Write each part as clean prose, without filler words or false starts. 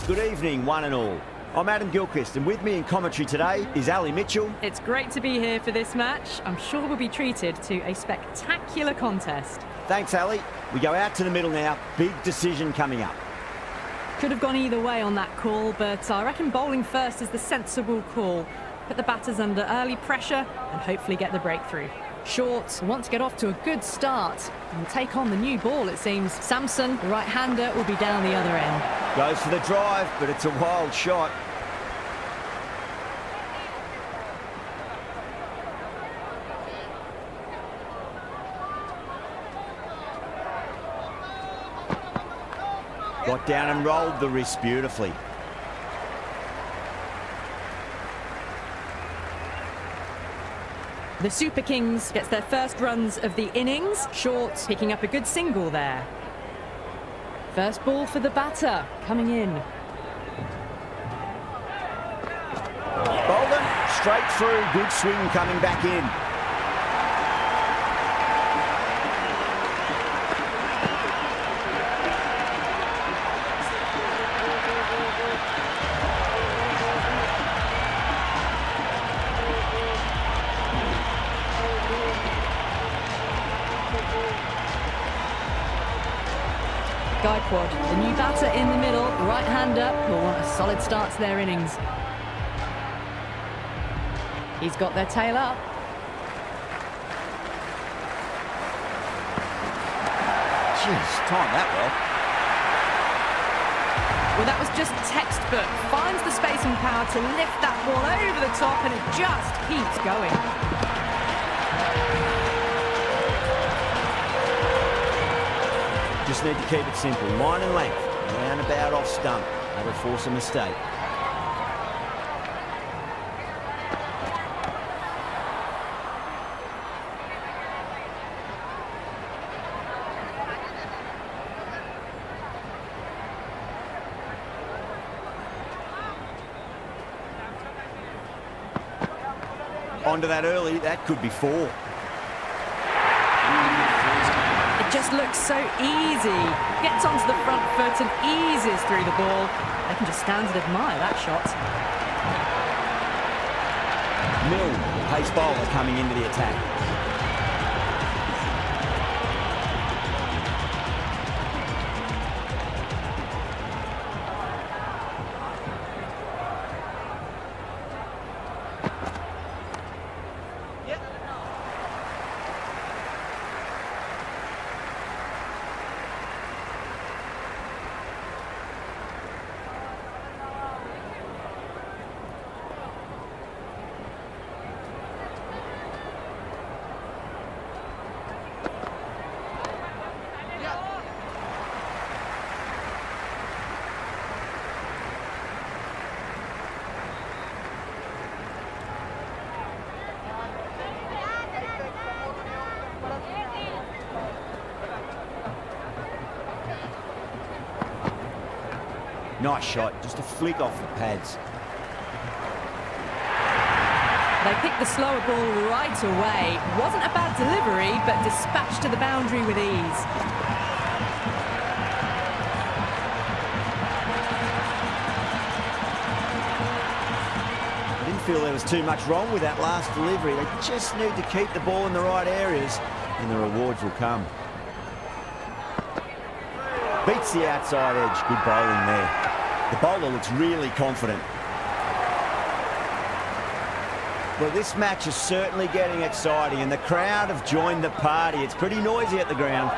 Good evening, one and all. I'm Adam Gilchrist, and with me in commentary today is Ali Mitchell. It's great to be here for this match. I'm sure we'll be treated to a spectacular contest. Thanks, Ali. We go out to the middle now. Big decision coming up. Could have gone either way on that call, but I reckon bowling first is the sensible call. Put the batters under early pressure and hopefully get the breakthrough. Short want to get off to a good start and take on the new ball, it seems. Samson, the right-hander, will be down the other end. Goes for the drive, but it's a wild shot. Got down and rolled the wrist beautifully. The Super Kings gets their first runs of the innings. Short picking up a good single there. First ball for the batter, coming in. Bolden, straight through, good swing coming back in. Gaikwad, the new batter in the middle, right-hander, will want a solid start to their innings. He's got their tail up. Jeez, timed that well. Well, that was just textbook. Finds the space and power to lift that ball over the top, and it just keeps going. Just need to keep it simple. Line and length. Round about off stump. That'll force a mistake. Onto that early. That could be 4. It just looks so easy. Gets onto the front foot and eases through the ball. They can just stand and admire that shot. Mill, pace bowler coming into the attack. Nice shot, just a flick off the pads. They picked the slower ball right away. Wasn't a bad delivery, but dispatched to the boundary with ease. I didn't feel there was too much wrong with that last delivery. They just need to keep the ball in the right areas, and the rewards will come. Beats the outside edge. Good bowling there. The bowler looks really confident. Well, this match is certainly getting exciting, and the crowd have joined the party. It's pretty noisy at the ground.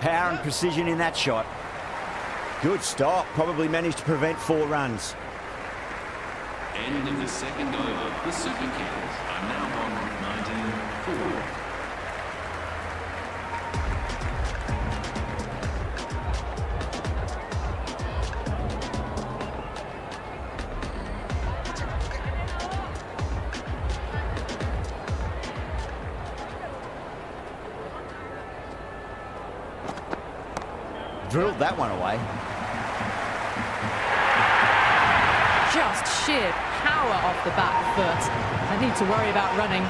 Power and precision in that shot. Good stop. Probably managed to prevent 4 runs. End of the second over. The Super Kings are now on 19-4. Drilled that one away. Just sheer power off the back foot. Don't need to worry about running.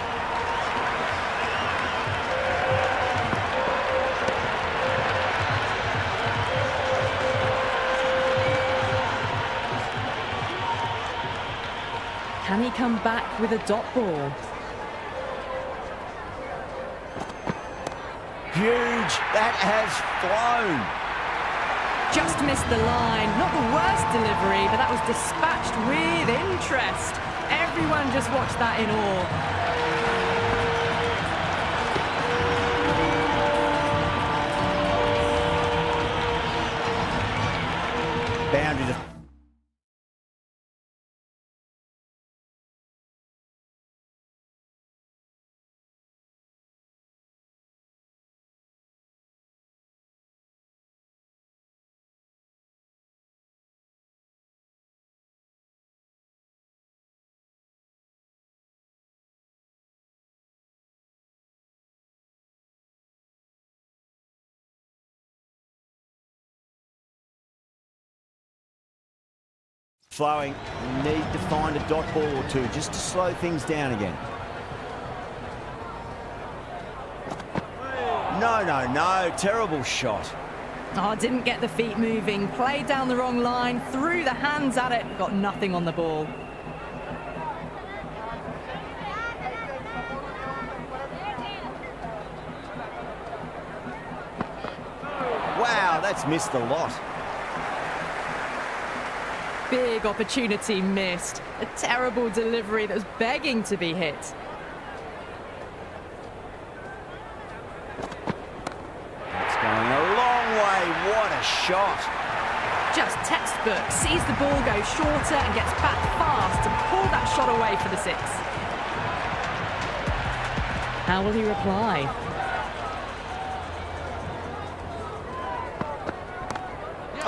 Can he come back with a dot ball? Huge. That has flown. Just missed the line. Not the worst delivery, but that was dispatched with interest. Everyone just watched that in awe. Boundary to... flowing. We need to find a dot ball or two just to slow things down again. No, no, no. Terrible shot. Oh, didn't get the feet moving. Played down the wrong line. Threw the hands at it. Got nothing on the ball. Wow, that's missed a lot. Big opportunity missed. A terrible delivery that was begging to be hit. It's going a long way. What a shot. Just textbook. Sees the ball go shorter and gets back fast to pull that shot away for the 6. How will he reply?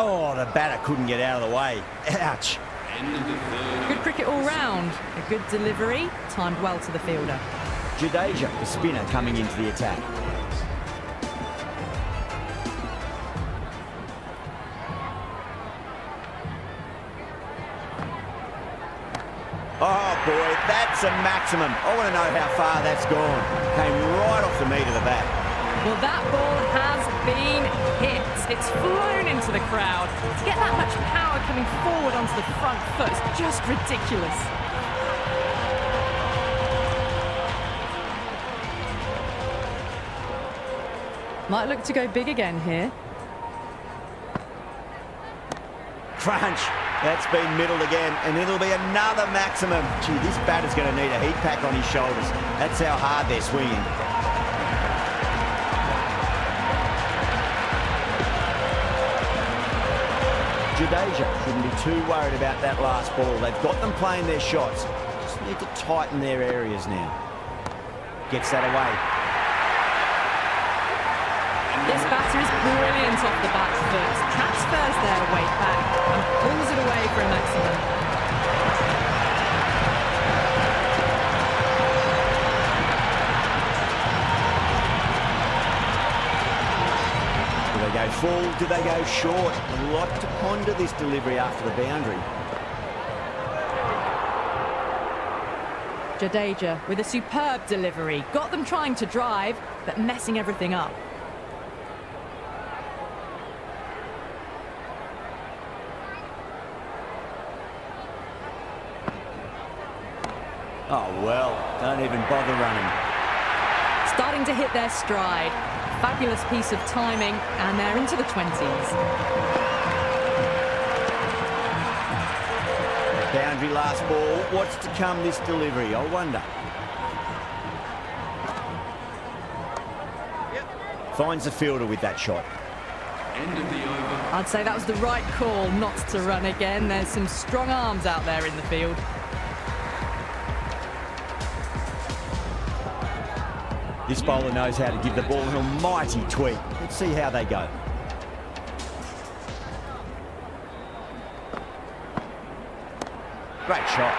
Oh, the batter couldn't get out of the way. Ouch. Good cricket all round. A good delivery, timed well to the fielder. Jadeja, the spinner, coming into the attack. Oh boy, that's a maximum. I want to know how far that's gone. Came right off the meat of the bat. Well, that ball has been hit. It's flown into the crowd. To get that much power coming forward onto the front foot is just ridiculous. Might look to go big again here. Crunch. That's been middled again, and it'll be another maximum. Gee, this batter's going to need a heat pack on his shoulders. That's how hard they're swinging. Jadeja shouldn't be too worried about that last ball. They've got them playing their shots. Just need to tighten their areas now. Gets that away. This batter is brilliant off the bat foot. Transfers their weight back and pulls it away for a maximum. Do they go full? Do they go short? A lot to ponder this delivery after the boundary. Jadeja with a superb delivery. Got them trying to drive, but messing everything up. Oh, well, don't even bother running. Starting to hit their stride. Fabulous piece of timing, and they're into the 20s. Boundary last ball. What's to come this delivery? I wonder. Finds the fielder with that shot. End of the over. I'd say that was the right call not to run again. There's some strong arms out there in the field. This bowler knows how to give the ball an almighty tweak. Let's see how they go. Great shot.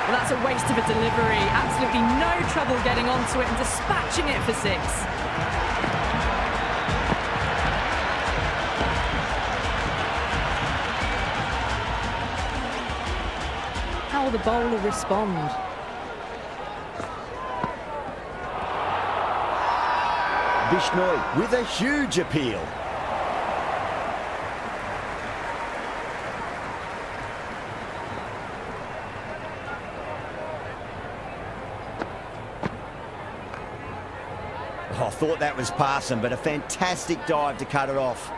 Well, that's a waste of a delivery. Absolutely no trouble getting onto it and dispatching it for 6. how the bowler respond. Bishnoi with a huge appeal. I thought that was passing, but a fantastic dive to cut it off.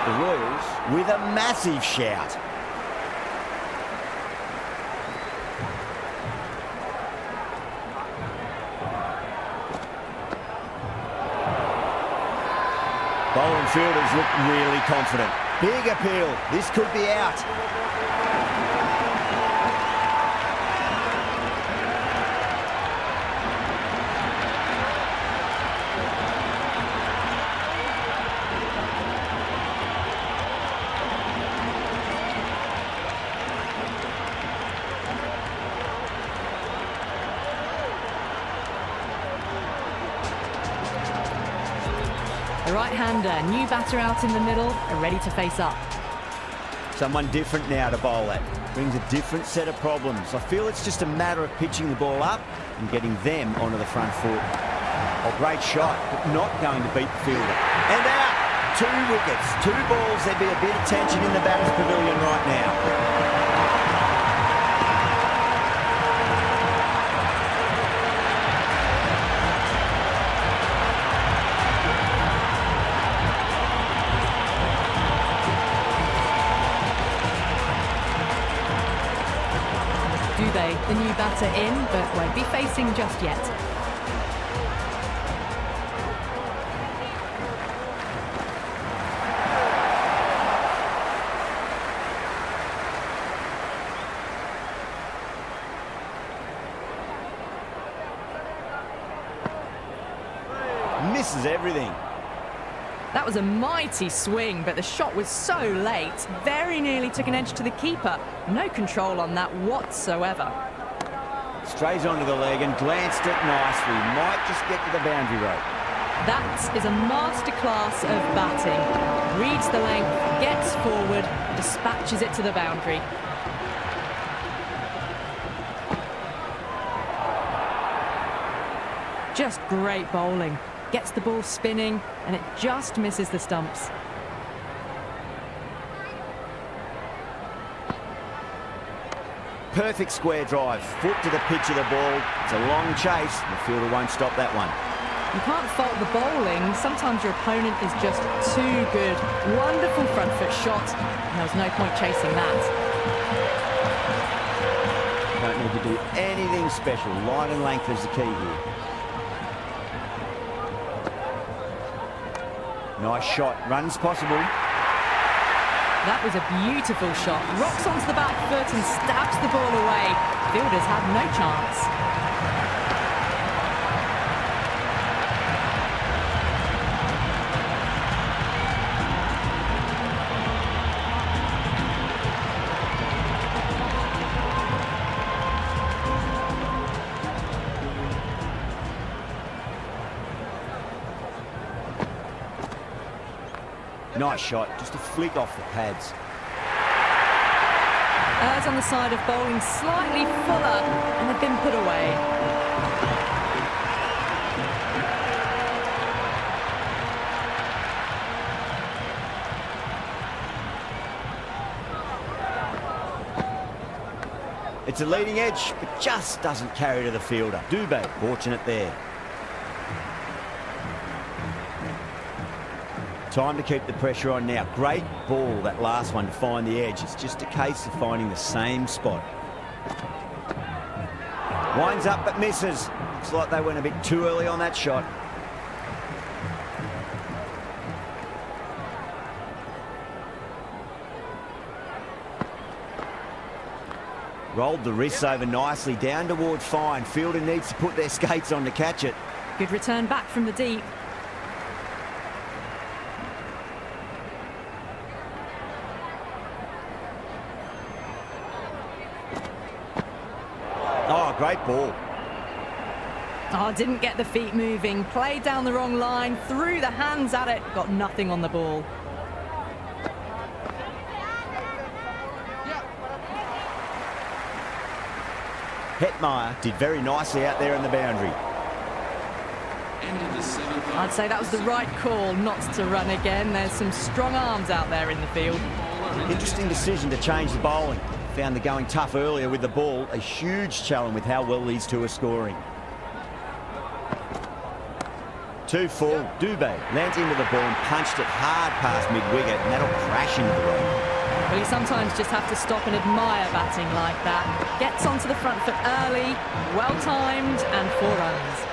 The Royals with a massive shout. Bowling fielders look really confident. Big appeal. This could be out. The right-hander, new batter out in the middle, are ready to face up. Someone different now to bowl at. Brings a different set of problems. I feel it's just a matter of pitching the ball up and getting them onto the front foot. Oh, great shot, but not going to beat the fielder. And out! 2 wickets, 2 balls. There'd be a bit of tension in the batter's pavilion right now. The new batter in, but won't be facing just yet. Misses everything. That was a mighty swing, but the shot was so late. Very nearly took an edge to the keeper. No control on that whatsoever. Strays onto the leg and glanced it nicely. Might just get to the boundary rope. That is a masterclass of batting. Reads the length, gets forward, dispatches it to the boundary. Just great bowling. Gets the ball spinning, and it just misses the stumps. Perfect square drive, foot to the pitch of the ball. It's a long chase. The fielder won't stop that one. You can't fault the bowling. Sometimes your opponent is just too good. Wonderful front foot shot, and there was no point chasing that. Don't need to do anything special. Line and length is the key here. Nice shot. Runs possible. That was a beautiful shot. Rocks onto the back foot and stabs the ball away. Fielders had no chance. Nice shot, just a flick off the pads. Errs on the side of bowling slightly fuller, and they've been put away. It's a leading edge, but just doesn't carry to the fielder. Dubé, fortunate there. Time to keep the pressure on now. Great ball, that last one, to find the edge. It's just a case of finding the same spot. Winds up but misses. Looks like they went a bit too early on that shot. Rolled the wrists over nicely, down toward fine. Fielder needs to put their skates on to catch it. Good return back from the deep. Oh, great ball. Oh, didn't get the feet moving, played down the wrong line, threw the hands at it, got nothing on the ball. Hetmeyer did very nicely out there in the boundary. End of the 7th over. I'd say that was the right call not to run again. There's some strong arms out there in the field. Interesting decision to change the bowling. Found the going tough earlier with the ball. A huge challenge with how well these two are scoring. 2 full. Dubé lands into the ball and punched it hard past mid-wicket, and that'll crash into the road. Well, you sometimes just have to stop and admire batting like that. Gets onto the front foot early, well-timed, and 4 runs.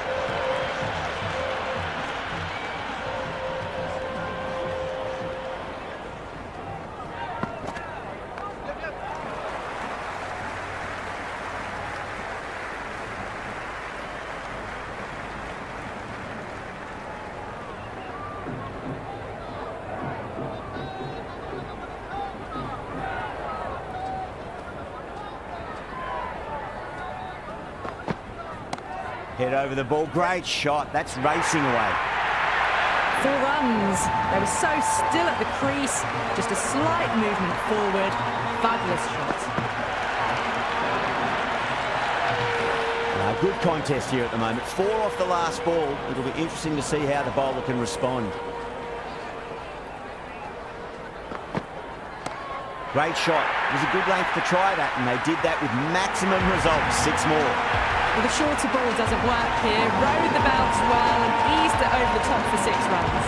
Head over the ball. Great shot. That's racing away. 4 runs. They were so still at the crease. Just a slight movement forward. Fabulous shot. Good contest here at the moment. 4 off the last ball. It'll be interesting to see how the bowler can respond. Great shot. It was a good length to try that, and they did that with maximum results. 6 more. Well, the shorter ball doesn't work here. Rode the bounce well and eased it over the top for 6 runs.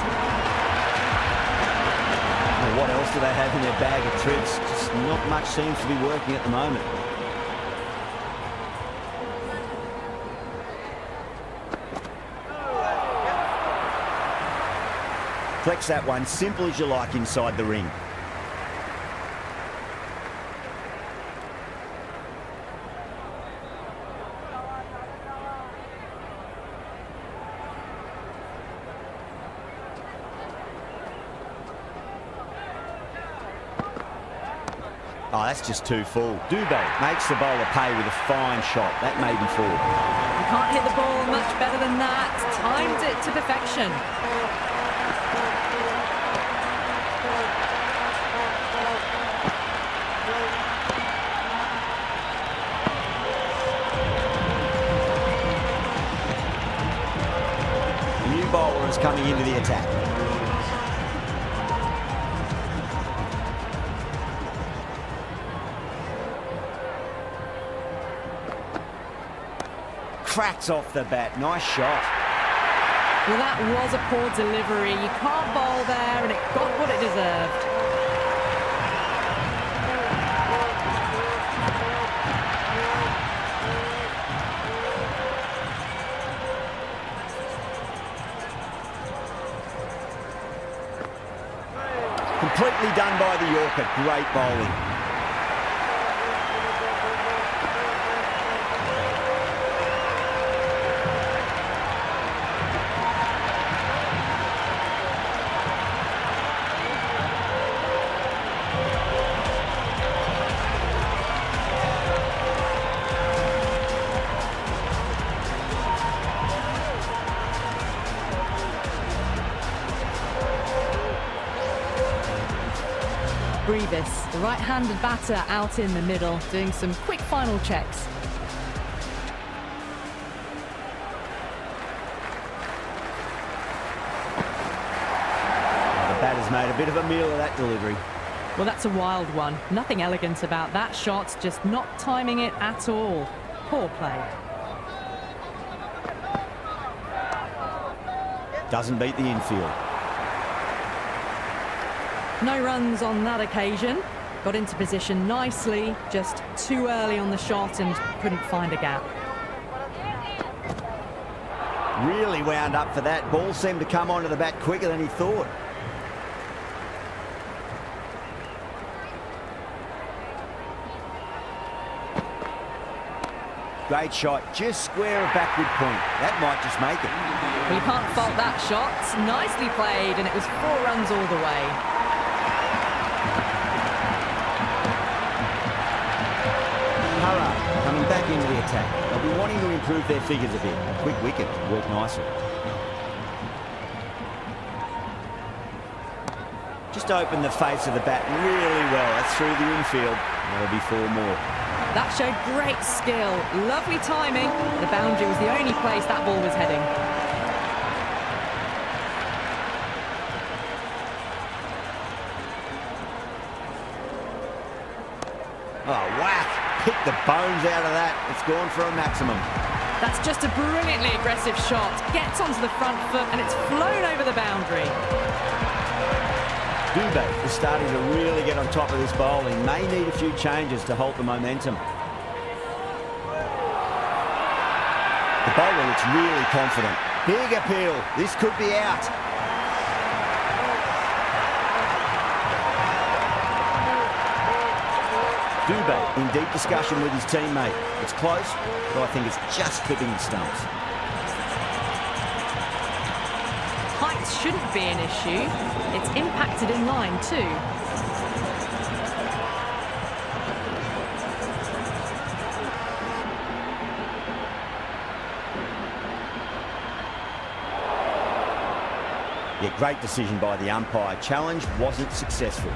Well, what else do they have in their bag of tricks? Just not much seems to be working at the moment. Flex that one, simple as you like inside the ring. Oh, that's just too full. Dubé makes the bowler pay with a fine shot. That may be 4. You can't hit the ball much better than that. Timed it to perfection. The new bowler is coming into the attack. Cracks off the bat. Nice shot. Well, that was a poor delivery. You can't bowl there, and it got what it deserved. Completely done by the Yorker. Great bowling. Brevis, the right-handed batter, out in the middle, doing some quick final checks. The batter's made a bit of a meal of that delivery. Well, that's a wild one. Nothing elegant about that shot, just not timing it at all. Poor play. Doesn't beat the infield. No runs on that occasion. Got into position nicely, just too early on the shot and couldn't find a gap. Really wound up for that. Ball seemed to come onto the bat quicker than he thought. Great shot, just square of backward point. That might just make it. Well, you can't fault that shot. Nicely played, and it was 4 runs all the way. Hurrah coming back into the attack. They'll be wanting to improve their figures a bit. A quick wicket worked nicely. Just opened the face of the bat really well. That's through the infield. There'll be 4 more. That showed great skill. Lovely timing. The boundary was the only place that ball was heading. Oh, whack! Pick the bones out of that. It's gone for a maximum. That's just a brilliantly aggressive shot. Gets onto the front foot and it's flown over the boundary. Dubé is starting to really get on top of this bowling. May need a few changes to halt the momentum. The bowler looks really confident. Big appeal. This could be out. Dubé in deep discussion with his teammate. It's close, but I think it's just clipping the stumps. Height shouldn't be an issue. It's impacted in line too. Yeah, great decision by the umpire. Challenge wasn't successful.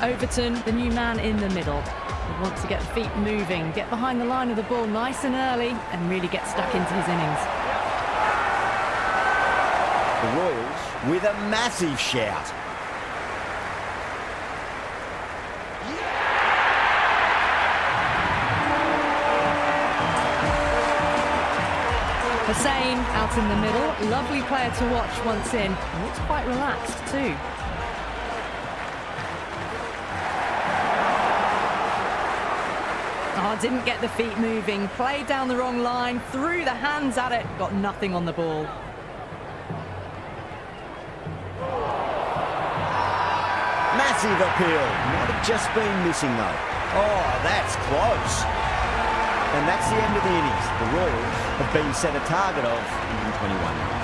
Overton, the new man in the middle. He wants to get the feet moving, get behind the line of the ball nice and early, and really get stuck into his innings. The Royals with a massive shout. Hussain out in the middle. Lovely player to watch once in. And looks quite relaxed too. Oh, didn't get the feet moving. Played down the wrong line. Threw the hands at it. Got nothing on the ball. Massive appeal. Might have just been missing though. Oh, that's close. And that's the end of the innings. The Royals have been set a target of 121 runs.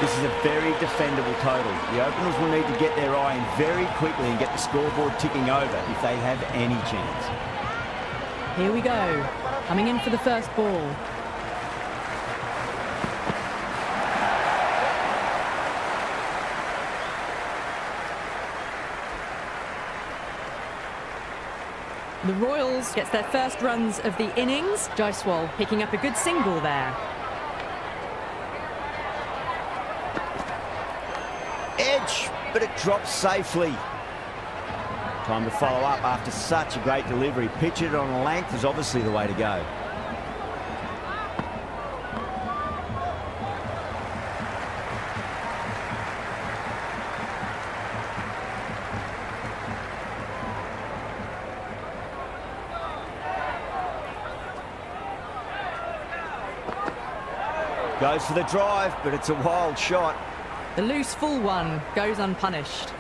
This is a very defendable total. The openers will need to get their eye in very quickly and get the scoreboard ticking over if they have any chance. Here we go. Coming in for the first ball. The Royals gets their first runs of the innings. Jaiswal picking up a good single there. Edge, but it drops safely. Time to follow up after such a great delivery. Pitch it on a length is obviously the way to go. Goes for the drive, but it's a wild shot. The loose full one goes unpunished.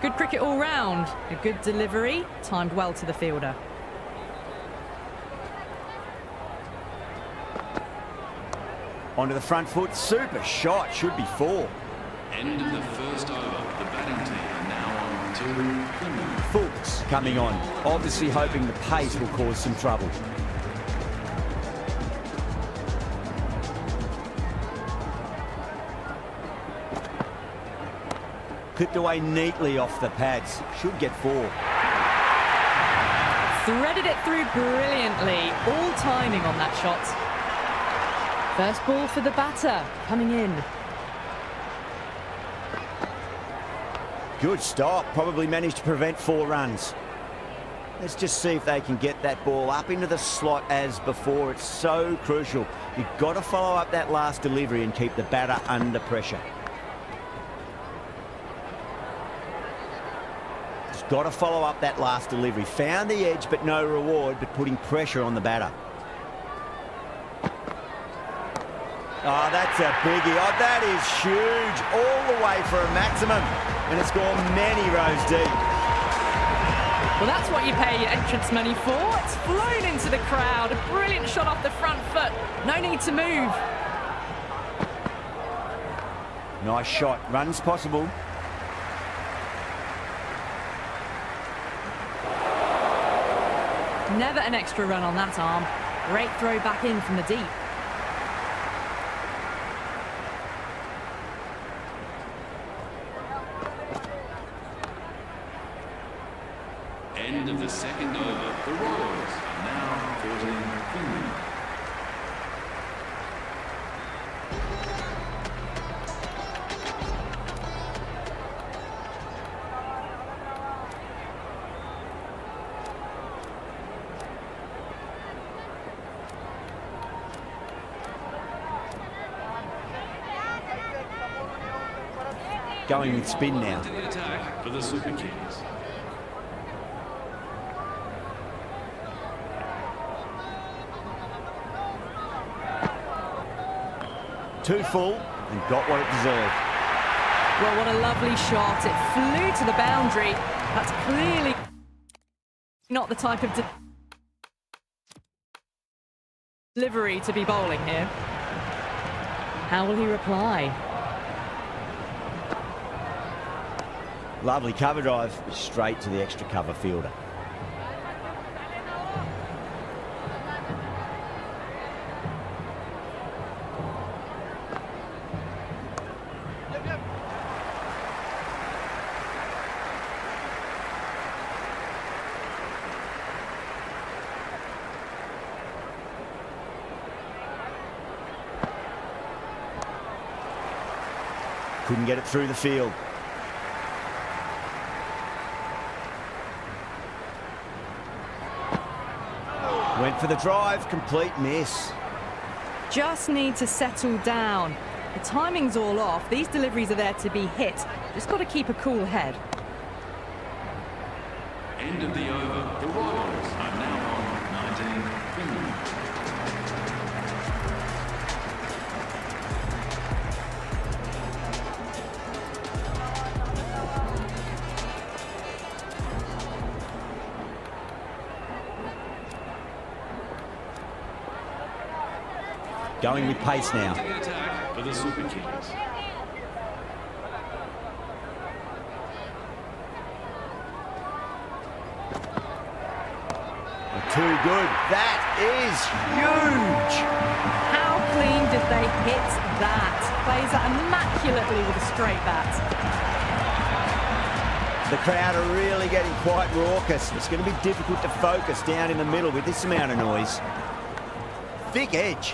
Good cricket all round. A good delivery, timed well to the fielder. Onto the front foot, super shot, should be 4. End of the first over. The batting team are now on to Plymouth. Fulks coming on, obviously hoping the pace will cause some trouble. Clipped away neatly off the pads, should get 4. Threaded it through brilliantly. All timing on that shot. First ball for the batter, coming in. Good stop, probably managed to prevent 4 runs. Let's just see if they can get that ball up into the slot as before. It's so crucial. You've got to follow up that last delivery and keep the batter under pressure. Just got to follow up that last delivery. Found the edge, but no reward, but putting pressure on the batter. Oh, that's a biggie. Oh, that is huge. All the way for a maximum. And it's gone many rows deep. Well, that's what you pay your entrance money for. It's flown into the crowd. A brilliant shot off the front foot. No need to move. Nice shot. Runs possible. Never an extra run on that arm. Great throw back in from the deep. End of the second over. The Royals are now 14 Finland. Going with spin now. To the attack for the Super Kings. Too full and got what it deserved. Well, what a lovely shot. It flew to the boundary. That's clearly not the type of delivery to be bowling here. How will he reply? Lovely cover drive, straight to the extra cover fielder. Couldn't get it through the field. Went for the drive, complete miss. Just need to settle down. The timing's all off. These deliveries are there to be hit. Just got to keep a cool head. End of the over. The Royals are now on 19 Finland. Going with pace now. To the attack for the Super Kings. Too good. That is huge. How clean did they hit that? Plays that immaculately with a straight bat. The crowd are really getting quite raucous. It's going to be difficult to focus down in the middle with this amount of noise. Thick edge.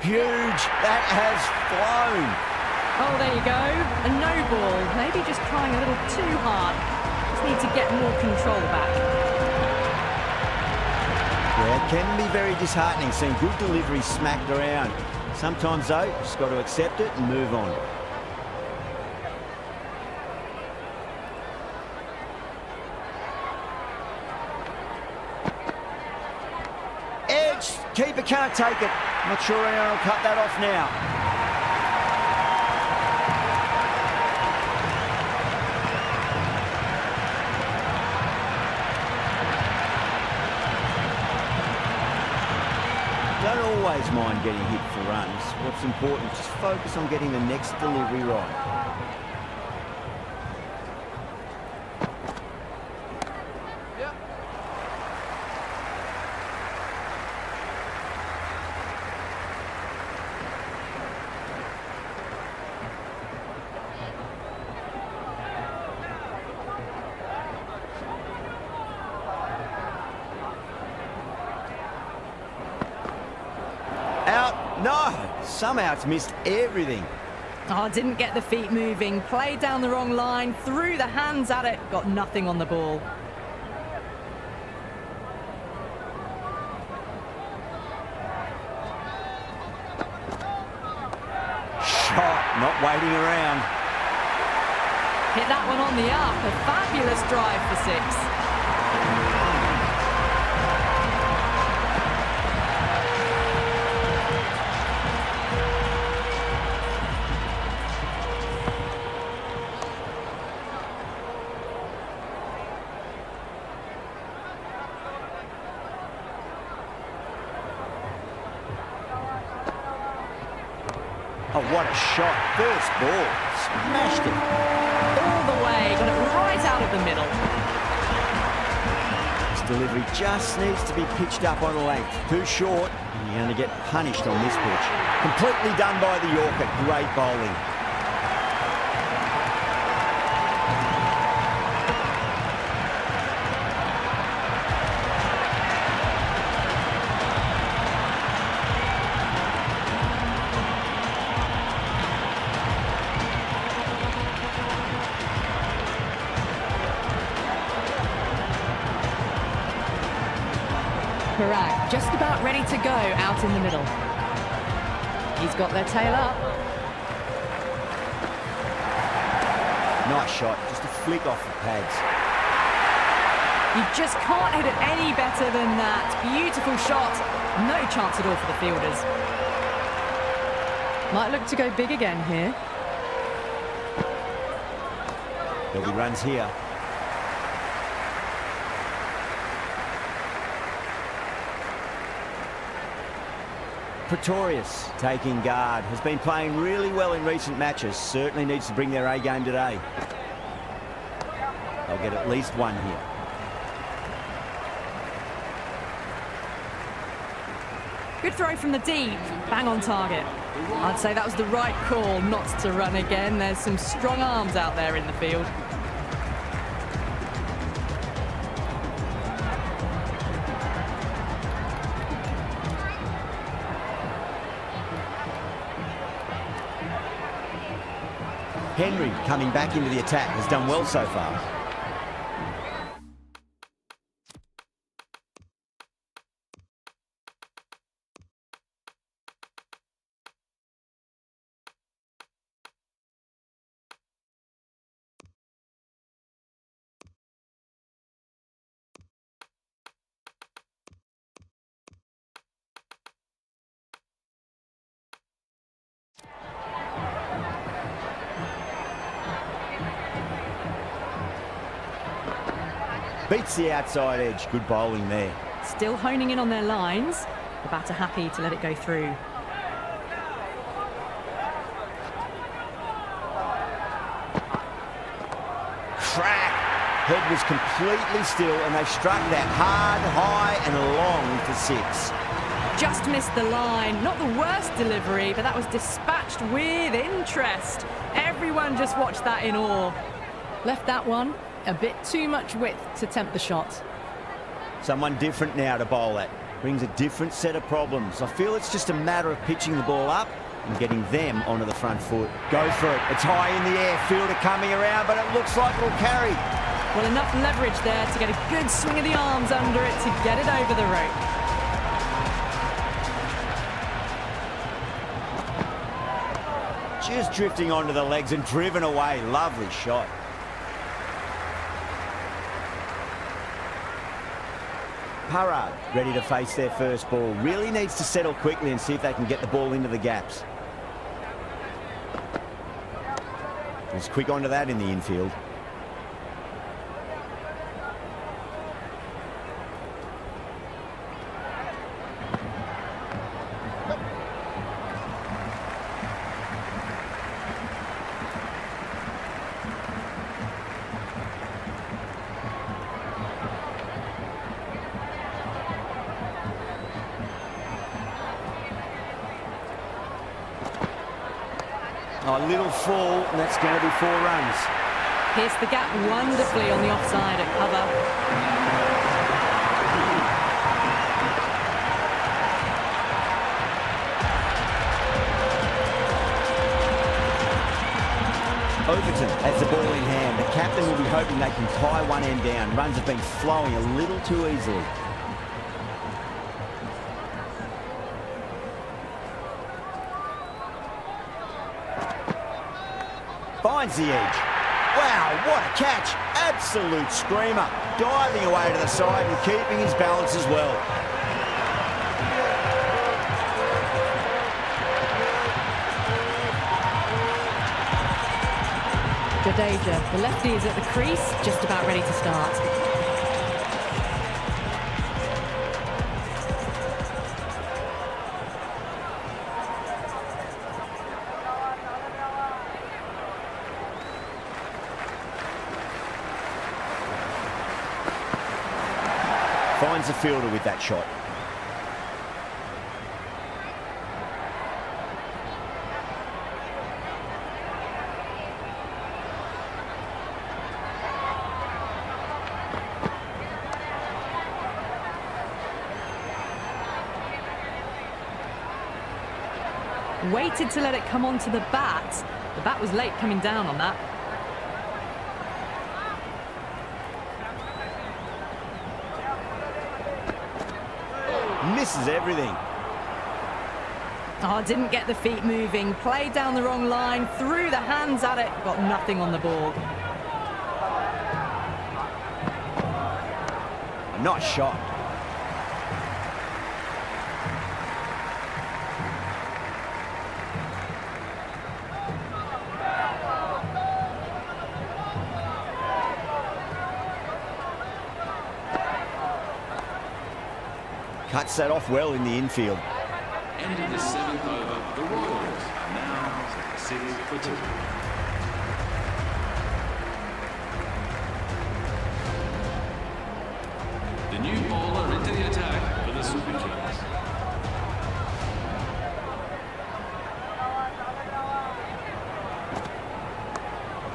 Huge. That has flown. Oh, there you go. A no ball. Maybe just trying a little too hard. Just need to get more control back. Yeah, it can be very disheartening seeing good delivery smacked around. Sometimes, though, just got to accept it and move on. Edge. Keeper can't take it. Not sure anyone will cut that off now. Don't always mind getting hit for runs. What's important is just focus on getting the next delivery right. Out. No. Somehow it's missed everything. Oh, didn't get the feet moving. Played down the wrong line. Threw the hands at it. Got nothing on the ball. Shot. Not waiting around. Hit that one on the up. A fabulous drive for six. what a shot. First ball. Smashed it. All the way, got it right out of the middle. This delivery just needs to be pitched up on a length. Too short, and you're going to get punished on this pitch. Completely done by the Yorker. Great bowling. Parag just about ready to go out in the middle. He's got their tail up. Nice shot. Just a flick off the pads. You just can't hit it any better than that. Beautiful shot. No chance at all for the fielders. Might look to go big again here. There'll be runs here. Pretorius taking guard. Has been playing really well in recent matches. Certainly needs to bring their A game today. They'll get at least one here. Good throw from the deep. Bang on target. I'd say that was the right call not to run again. There's some strong arms out there in the field. Henry coming back into the attack has done well so far. Beats the outside edge. Good bowling there. Still honing in on their lines. The batter happy to let it go through. Crack! Head was completely still and they struck that hard, high and long for six. Just missed the line. Not the worst delivery, but that was dispatched with interest. Everyone just watched that in awe. Left that one a bit too much width to tempt the shot. Someone different now to bowl at. Brings a different set of problems. I feel it's just a matter of pitching the ball up and getting them onto the front foot. Go for it. It's high in the air. Fielder coming around, but it looks like it'll carry. Well, enough leverage there to get a good swing of the arms under it to get it over the rope. Just drifting onto the legs and driven away. Lovely shot. Parag ready to face their first ball. Really needs to settle quickly and see if they can get the ball into the gaps. Was quick onto that in the infield. A little fall, and that's going to be 4 runs. Pierced the gap wonderfully on the offside at cover. Overton has the ball in hand. The captain will be hoping they can tie one end down. Runs have been flowing a little too easily. Finds the edge. Wow, what a catch. Absolute screamer. Diving away to the side and keeping his balance as well. Jadeja, the lefty is at the crease, just about ready to start. Finds the fielder with that shot. Waited to let it come onto the bat. The bat was late coming down on that. Misses everything. Oh, didn't get the feet moving. Played down the wrong line. Threw the hands at it. Got nothing on the ball. A nice shot. Cuts that off well in the infield. End of the 7th over. The Royals are now 6 for 2. The new bowler into the attack for the Super Kings.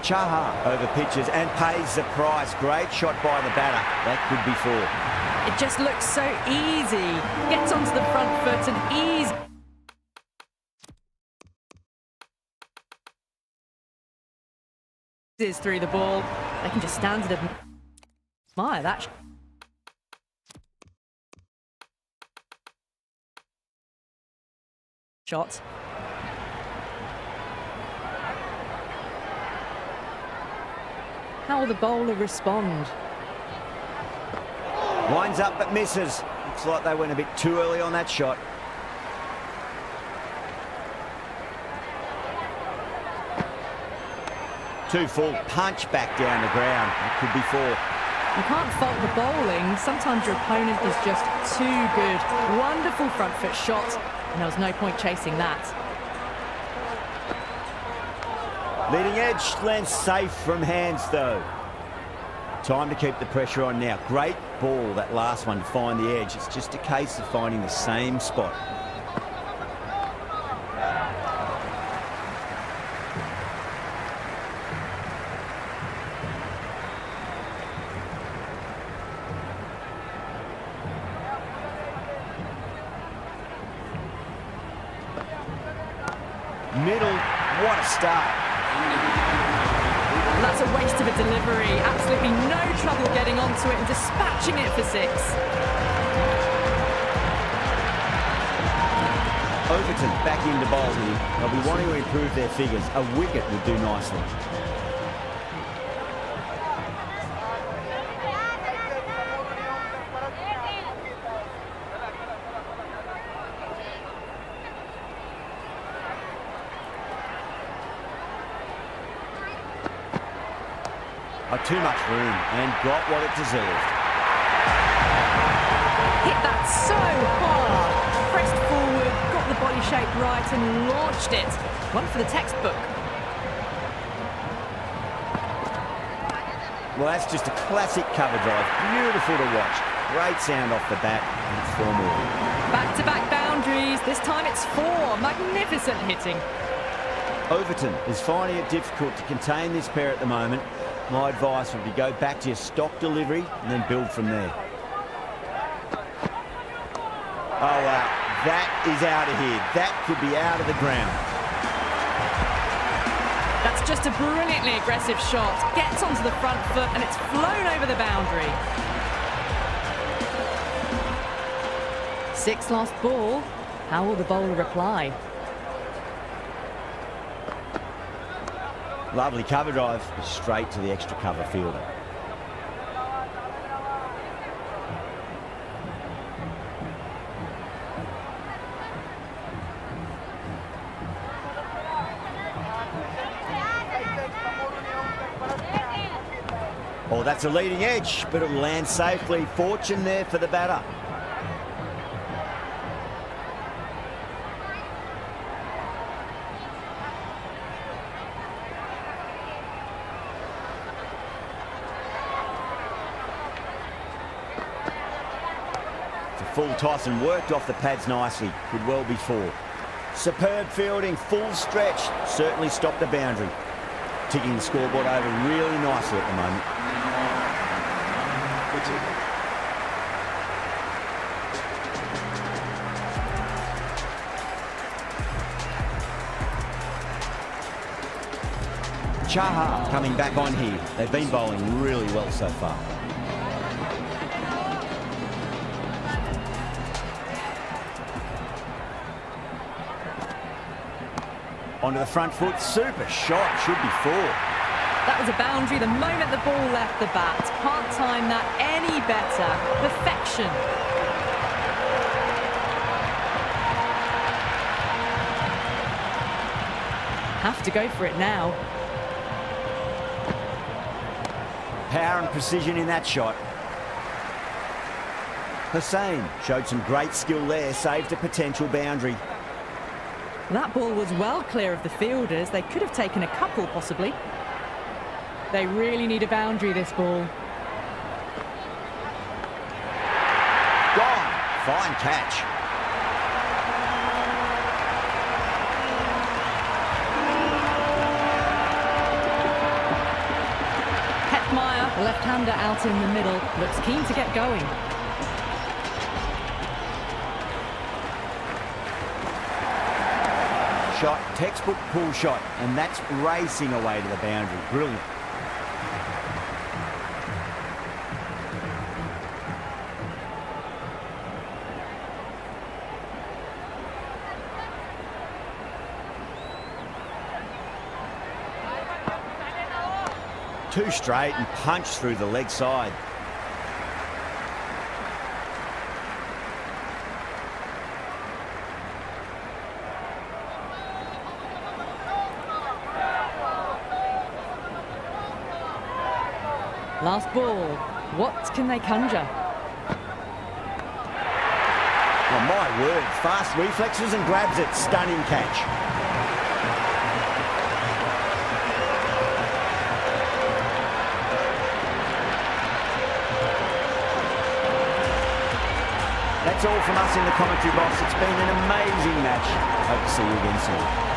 Chaha over pitches and pays the price. Great shot by the batter. That could be 4. It just looks so easy. Gets onto the front foot and eases through the ball. They can just stand and admire that. Shot. How will the bowler respond? Winds up but misses. Looks like they went a bit too early on that shot. Too full. Punch back down the ground. That could be 4. You can't fault the bowling. Sometimes your opponent is just too good. Wonderful front foot shot, and there was no point chasing that. Leading edge lands safe from hands though. Time to keep the pressure on now. Great ball, that last one, to find the edge. It's just a case of finding the same spot. Middle, what a start. That's a waste of a delivery. Absolutely no trouble getting onto it and dispatching it for 6. Overton back into bowl here. They'll be wanting to improve their figures. A wicket would do nicely. Too much room and got what it deserved. Hit that so hard. Pressed forward, got the body shape right and launched it. One for the textbook. Well, that's just a classic cover drive. Beautiful to watch. Great sound off the bat and it's 4 more. Back-to-back boundaries. This time it's 4. Magnificent hitting. Overton is finding it difficult to contain this pair at the moment. My advice would be go back to your stock delivery and then build from there. Oh, wow. That is out of here. That could be out of the ground. That's just a brilliantly aggressive shot. Gets onto the front foot and it's flown over the boundary. 6 last ball. How will the bowler reply? Lovely cover drive, straight to the extra cover fielder. Oh, that's a leading edge, but it'll land safely. Fortune there for the batter. Full toss and worked off the pads nicely. Could well be 4. Superb fielding, full stretch. Certainly stopped the boundary. Ticking the scoreboard over really nicely at the moment. Chaha coming back on here. They've been bowling really well so far. Onto the front foot, super shot, should be 4. That was a boundary the moment the ball left the bat. Can't time that any better. Perfection. Have to go for it now. Power and precision in that shot. Hussain showed some great skill there, saved a potential boundary. That ball was well clear of the fielders. They could have taken a couple, possibly. They really need a boundary, this ball. Gone. Fine catch. Hetmeyer, the left-hander out in the middle, looks keen to get going. Shot, textbook pull shot, and that's racing away to the boundary. Brilliant. Two straight and punch through the leg side. Last ball. What can they conjure? Oh, my word. Fast reflexes and grabs it. Stunning catch. That's all from us in the commentary box. It's been an amazing match. Hope to see you again soon.